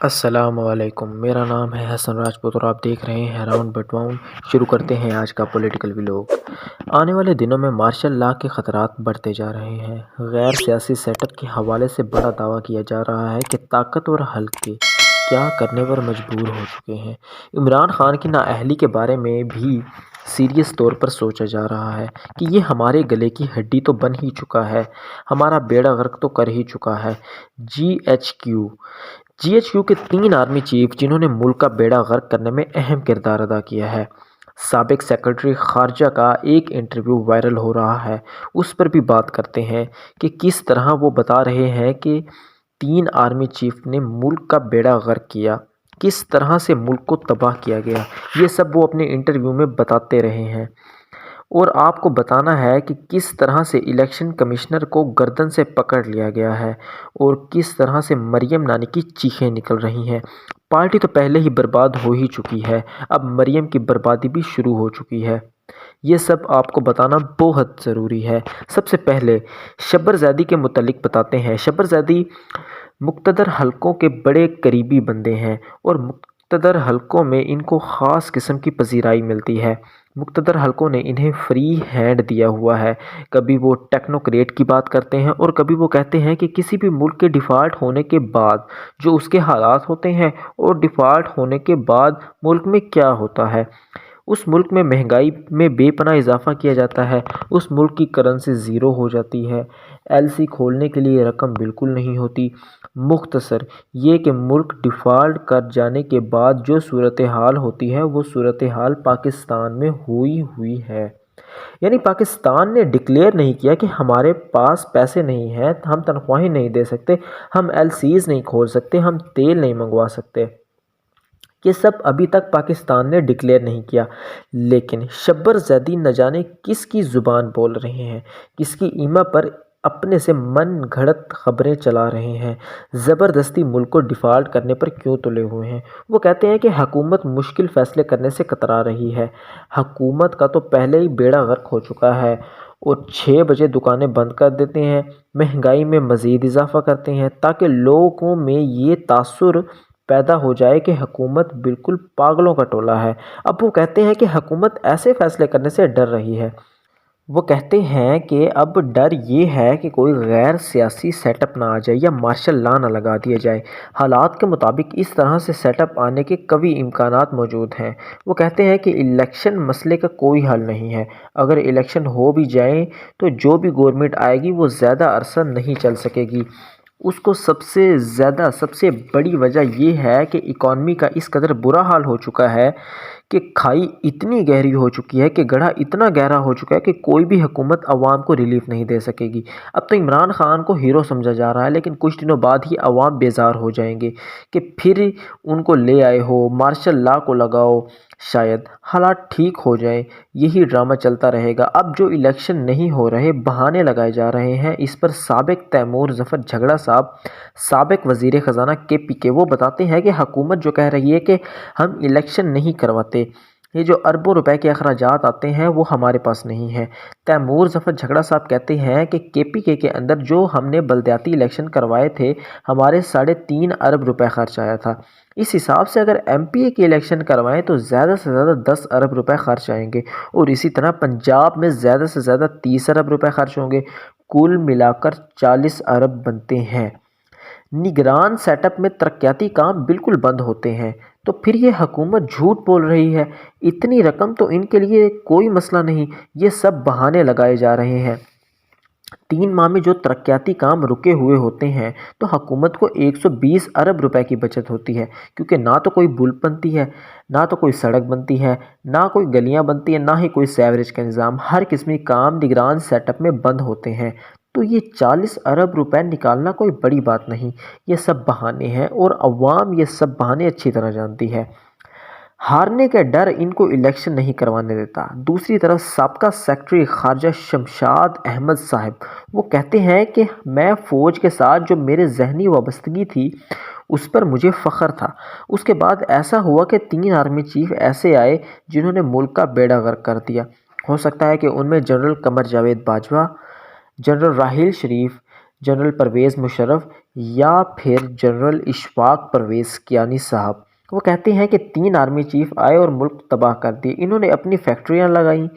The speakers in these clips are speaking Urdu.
السلام علیکم، میرا نام ہے حسن راجپوت اور آپ دیکھ رہے ہیں راؤنڈ بٹواؤن۔ شروع کرتے ہیں آج کا پولیٹیکل ویلوگ۔ آنے والے دنوں میں مارشل لا کے خطرات بڑھتے جا رہے ہیں۔ غیر سیاسی سیٹ اپ کے حوالے سے بڑا دعویٰ کیا جا رہا ہے کہ طاقتور حلقے کیا کرنے پر مجبور ہو چکے ہیں۔ عمران خان کی نااہلی کے بارے میں بھی سیریس طور پر سوچا جا رہا ہے کہ یہ ہمارے گلے کی ہڈی تو بن ہی چکا ہے، ہمارا بیڑا غرق تو کر ہی چکا ہے۔ جی ایچ کیو کے 3 آرمی چیف جنہوں نے ملک کا بیڑا غرق کرنے میں اہم کردار ادا کیا ہے۔ سابق سیکرٹری خارجہ کا ایک انٹرویو وائرل ہو رہا ہے، اس پر بھی بات کرتے ہیں کہ کس طرح وہ بتا رہے ہیں کہ 3 آرمی چیف نے ملک کا بیڑا غرق کیا، کس طرح سے ملک کو تباہ کیا گیا، یہ سب وہ اپنے انٹرویو میں بتاتے رہے ہیں۔ اور آپ کو بتانا ہے کہ کس طرح سے الیکشن کمشنر کو گردن سے پکڑ لیا گیا ہے اور کس طرح سے مریم نانی کی چیخیں نکل رہی ہیں۔ پارٹی تو پہلے ہی برباد ہو ہی چکی ہے، اب مریم کی بربادی بھی شروع ہو چکی ہے۔ یہ سب آپ کو بتانا بہت ضروری ہے۔ سب سے پہلے شبر زیدی کے متعلق بتاتے ہیں۔ شبر زیدی مقتدر حلقوں کے بڑے قریبی بندے ہیں اور مقتدر حلقوں میں ان کو خاص قسم کی پذیرائی ملتی ہے۔ مقتدر حلقوں نے انہیں فری ہینڈ دیا ہوا ہے۔ کبھی وہ ٹیکنوکریٹ کی بات کرتے ہیں اور کبھی وہ کہتے ہیں کہ کسی بھی ملک کے ڈیفالٹ ہونے کے بعد جو اس کے حالات ہوتے ہیں اور ڈیفالٹ ہونے کے بعد ملک میں کیا ہوتا ہے۔ اس ملک میں مہنگائی میں بے پناہ اضافہ کیا جاتا ہے، اس ملک کی کرنسی زیرو ہو جاتی ہے، ایل سی کھولنے کے لیے رقم بالکل نہیں ہوتی۔ مختصر یہ کہ ملک ڈیفالٹ کر جانے کے بعد جو صورتحال ہوتی ہے وہ صورتحال پاکستان میں ہوئی ہے۔ یعنی پاکستان نے ڈکلیئر نہیں کیا کہ ہمارے پاس پیسے نہیں ہیں، ہم تنخواہیں نہیں دے سکتے، ہم ایل سیز نہیں کھول سکتے، ہم تیل نہیں منگوا سکتے۔ یہ سب ابھی تک پاکستان نے ڈکلیئر نہیں کیا، لیکن شبر زیدی نہ جانے کس کی زبان بول رہے ہیں، کس کی ایما پر اپنے سے من گھڑت خبریں چلا رہے ہیں، زبردستی ملک کو ڈیفالٹ کرنے پر کیوں تلے ہوئے ہیں۔ وہ کہتے ہیں کہ حکومت مشکل فیصلے کرنے سے کترا رہی ہے۔ حکومت کا تو پہلے ہی بیڑا غرق ہو چکا ہے اور 6 بجے دکانیں بند کر دیتے ہیں، مہنگائی میں مزید اضافہ کرتے ہیں تاکہ لوگوں میں یہ تاثر پیدا ہو جائے کہ حکومت بالکل پاگلوں کا ٹولہ ہے۔ اب وہ کہتے ہیں کہ حکومت ایسے فیصلے کرنے سے ڈر رہی ہے۔ وہ کہتے ہیں کہ اب ڈر یہ ہے کہ کوئی غیر سیاسی سیٹ اپ نہ آ جائے یا مارشل لا نہ لگا دیا جائے۔ حالات کے مطابق اس طرح سے سیٹ اپ آنے کے قوی امکانات موجود ہیں۔ وہ کہتے ہیں کہ الیکشن مسئلے کا کوئی حل نہیں ہے۔ اگر الیکشن ہو بھی جائیں تو جو بھی گورنمنٹ آئے گی وہ زیادہ عرصہ نہیں چل سکے گی۔ اس کو سب سے بڑی وجہ یہ ہے کہ اکانومی کا اس قدر برا حال ہو چکا ہے کہ کھائی اتنی گہری ہو چکی ہے کہ گڑھا اتنا گہرا ہو چکا ہے کہ کوئی بھی حکومت عوام کو ریلیف نہیں دے سکے گی۔ اب تو عمران خان کو ہیرو سمجھا جا رہا ہے، لیکن کچھ دنوں بعد ہی عوام بیزار ہو جائیں گے کہ پھر ان کو لے آئے ہو، مارشل لا کو لگاؤ، شاید حالات ٹھیک ہو جائیں۔ یہی ڈرامہ چلتا رہے گا۔ اب جو الیکشن نہیں ہو رہے، بہانے لگائے جا رہے ہیں، اس پر سابق تیمور ظفر جھگڑا صاحب، سابق وزیر خزانہ KP کے، وہ بتاتے ہیں کہ حکومت جو کہہ رہی ہے کہ ہم الیکشن نہیں کرواتے، یہ جو اربوں روپے کے اخراجات آتے ہیں وہ ہمارے پاس نہیں ہیں۔ تیمور ظفر جھگڑا صاحب کہتے ہیں کہ KPK کے اندر جو ہم نے بلدیاتی الیکشن کروائے تھے، ہمارے 3.5 ارب روپے خرچ آیا تھا۔ اس حساب سے اگر MPA کے الیکشن کروائیں تو زیادہ سے زیادہ 10 ارب روپے خرچ آئیں گے، اور اسی طرح پنجاب میں زیادہ سے زیادہ 30 ارب روپے خرچ ہوں گے، کل ملا کر 40 ارب بنتے ہیں۔ نگران سیٹ اپ میں ترقیاتی کام بالکل بند ہوتے ہیں، تو پھر یہ حکومت جھوٹ بول رہی ہے۔ اتنی رقم تو ان کے لیے کوئی مسئلہ نہیں، یہ سب بہانے لگائے جا رہے ہیں۔ 3 ماہ میں جو ترقیاتی کام رکے ہوئے ہوتے ہیں تو حکومت کو 120 ارب روپے کی بچت ہوتی ہے، کیونکہ نہ تو کوئی پل بنتی ہے، نہ تو کوئی سڑک بنتی ہے، نہ کوئی گلیاں بنتی ہیں، نہ ہی کوئی سیوریج کا نظام۔ ہر قسمی کام نگران سیٹ اپ میں بند ہوتے ہیں، تو یہ 40 ارب روپے نکالنا کوئی بڑی بات نہیں۔ یہ سب بہانے ہیں اور عوام یہ سب بہانے اچھی طرح جانتی ہے۔ ہارنے کا ڈر ان کو الیکشن نہیں کروانے دیتا۔ دوسری طرف سابقہ سیکرٹری خارجہ شمشاد احمد صاحب، وہ کہتے ہیں کہ میں فوج کے ساتھ جو میرے ذہنی وابستگی تھی اس پر مجھے فخر تھا۔ اس کے بعد ایسا ہوا کہ 3 آرمی چیف ایسے آئے جنہوں نے ملک کا بیڑا غرق کر دیا۔ ہو سکتا ہے کہ ان میں general Qamar Javed Bajwa, general Raheel Sharif, general Pervez Musharraf یا پھر جنرل اشفاق پرویز کیانی صاحب۔ وہ کہتے ہیں کہ 3 آرمی چیف آئے اور ملک تباہ کر دیے۔ انہوں نے اپنی فیکٹریاں لگائیں،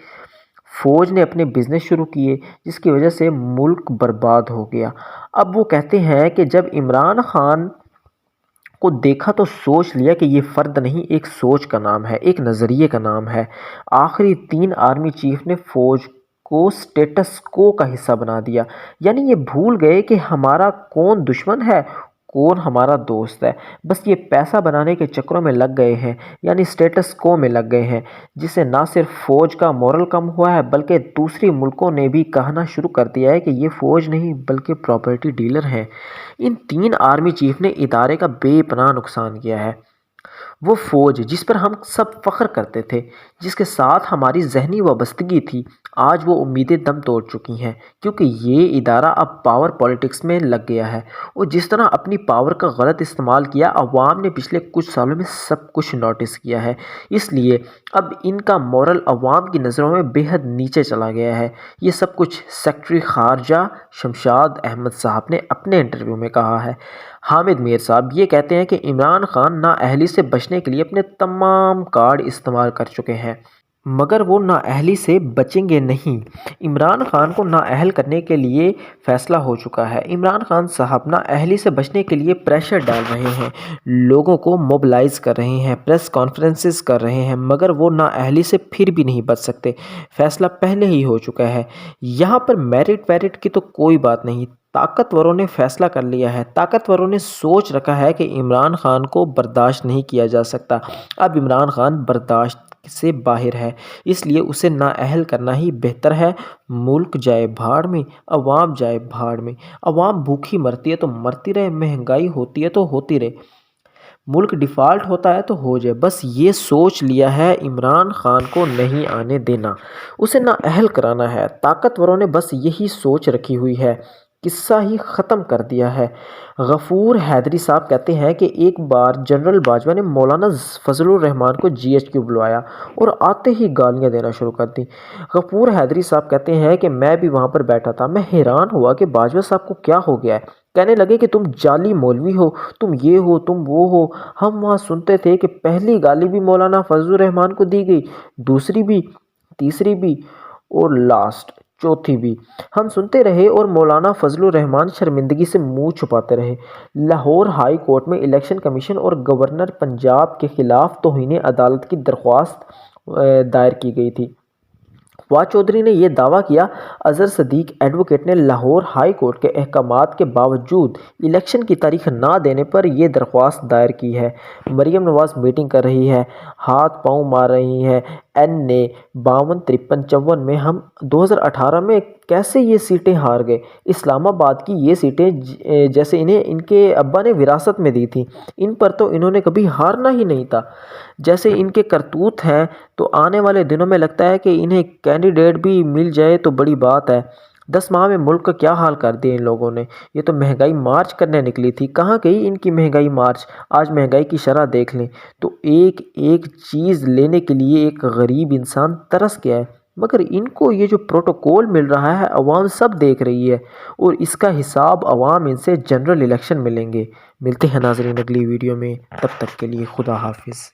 فوج نے اپنے بزنس شروع کیے، جس کی وجہ سے ملک برباد ہو گیا۔ اب وہ کہتے ہیں کہ جب عمران خان کو دیکھا تو سوچ لیا کہ یہ فرد نہیں، ایک سوچ کا نام ہے، ایک نظریے کا نام ہے۔ آخری 3 آرمی چیف نے فوج کو سٹیٹس کو کا حصہ بنا دیا، یعنی یہ بھول گئے کہ ہمارا کون دشمن ہے، کون ہمارا دوست ہے۔ بس یہ پیسہ بنانے کے چکروں میں لگ گئے ہیں، یعنی سٹیٹس کو میں لگ گئے ہیں، جس سے نہ صرف فوج کا مورل کم ہوا ہے بلکہ دوسری ملکوں نے بھی کہنا شروع کر دیا ہے کہ یہ فوج نہیں بلکہ پراپرٹی ڈیلر ہیں۔ ان 3 آرمی چیف نے ادارے کا بے پناہ نقصان کیا ہے۔ وہ فوج جس پر ہم سب فخر کرتے تھے، جس کے ساتھ ہماری ذہنی وابستگی تھی، آج وہ امیدیں دم توڑ چکی ہیں، کیونکہ یہ ادارہ اب پاور پالیٹکس میں لگ گیا ہے۔ اور جس طرح اپنی پاور کا غلط استعمال کیا، عوام نے پچھلے کچھ سالوں میں سب کچھ نوٹس کیا ہے، اس لیے اب ان کا مورل عوام کی نظروں میں بے حد نیچے چلا گیا ہے۔ یہ سب کچھ سیکرٹری خارجہ شمشاد احمد صاحب نے اپنے انٹرویو میں کہا ہے۔ حامد میر صاحب یہ کہتے ہیں کہ عمران خان نااہلی سے بچنے کے لیے اپنے تمام کارڈ استعمال کر چکے ہیں، مگر وہ نااہلی سے بچیں گے نہیں۔ عمران خان کو نااہل کرنے کے لیے فیصلہ ہو چکا ہے۔ عمران خان صاحب نااہلی سے بچنے کے لیے پریشر ڈال رہے ہیں، لوگوں کو موبلائز کر رہے ہیں، پریس کانفرنسز کر رہے ہیں، مگر وہ نااہلی سے پھر بھی نہیں بچ سکتے۔ فیصلہ پہلے ہی ہو چکا ہے۔ یہاں پر میرٹ ویرٹ کی تو کوئی بات نہیں، طاقتوروں نے فیصلہ کر لیا ہے، طاقتوروں نے سوچ رکھا ہے کہ عمران خان کو برداشت نہیں کیا جا سکتا۔ اب عمران خان برداشت سے باہر ہے، اس لیے اسے نااہل کرنا ہی بہتر ہے۔ ملک جائے بھاڑ میں، عوام جائے بھاڑ میں۔ عوام بھوکی مرتی ہے تو مرتی رہے، مہنگائی ہوتی ہے تو ہوتی رہے، ملک ڈیفالٹ ہوتا ہے تو ہو جائے، بس یہ سوچ لیا ہے عمران خان کو نہیں آنے دینا، اسے نااہل کرانا ہے۔ طاقتوروں نے بس یہی سوچ رکھی ہوئی ہے، قصہ ہی ختم کر دیا ہے۔ غفور حیدری صاحب کہتے ہیں کہ ایک بار جنرل باجوہ نے مولانا فضل الرحمان کو GHQ بلوایا اور آتے ہی گالیاں دینا شروع کر دیں۔ غفور حیدری صاحب کہتے ہیں کہ میں بھی وہاں پر بیٹھا تھا، میں حیران ہوا کہ باجوہ صاحب کو کیا ہو گیا ہے۔ کہنے لگے کہ تم جعلی مولوی ہو، تم یہ ہو، تم وہ ہو۔ ہم وہاں سنتے تھے کہ پہلی گالی بھی مولانا فضل الرحمان کو دی گئی، دوسری بھی، تیسری بھی اور لاسٹ چوتھی بھی۔ ہم سنتے رہے اور مولانا فضل الرحمان شرمندگی سے منہ چھپاتے رہے۔ لاہور ہائی کورٹ میں الیکشن کمیشن اور گورنر پنجاب کے خلاف توہین عدالت کی درخواست دائر کی گئی تھی۔ فواد چودھری نے یہ دعویٰ کیا، اظہر صدیق ایڈوکیٹ نے لاہور ہائی کورٹ کے احکامات کے باوجود الیکشن کی تاریخ نہ دینے پر یہ درخواست دائر کی ہے۔ مریم نواز میٹنگ کر رہی ہے، ہاتھ پاؤں مار رہی ہیں، NA 52 53 54 میں ہم 2018 میں کیسے یہ سیٹیں ہار گئے؟ اسلام آباد کی یہ سیٹیں جیسے انہیں ان کے ابا نے وراثت میں دی تھیں، ان پر تو انہوں نے کبھی ہارنا ہی نہیں تھا۔ جیسے ان کے کرتوت ہیں تو آنے والے دنوں میں لگتا ہے کہ انہیں کینڈیڈیٹ بھی مل جائے تو بڑی بات ہے۔ 10 ماہ میں ملک کا کیا حال کر دیا ان لوگوں نے۔ یہ تو مہنگائی مارچ کرنے نکلی تھی، کہاں گئی ان کی مہنگائی مارچ؟ آج مہنگائی کی شرح دیکھ لیں تو ایک ایک چیز لینے کے لیے ایک غریب انسان ترس گیا ہے، مگر ان کو یہ جو پروٹوکول مل رہا ہے عوام سب دیکھ رہی ہے، اور اس کا حساب عوام ان سے جنرل الیکشن میں لیں گے۔ ملتے ہیں ناظرین اگلی ویڈیو میں، تب تک کے لیے خدا حافظ۔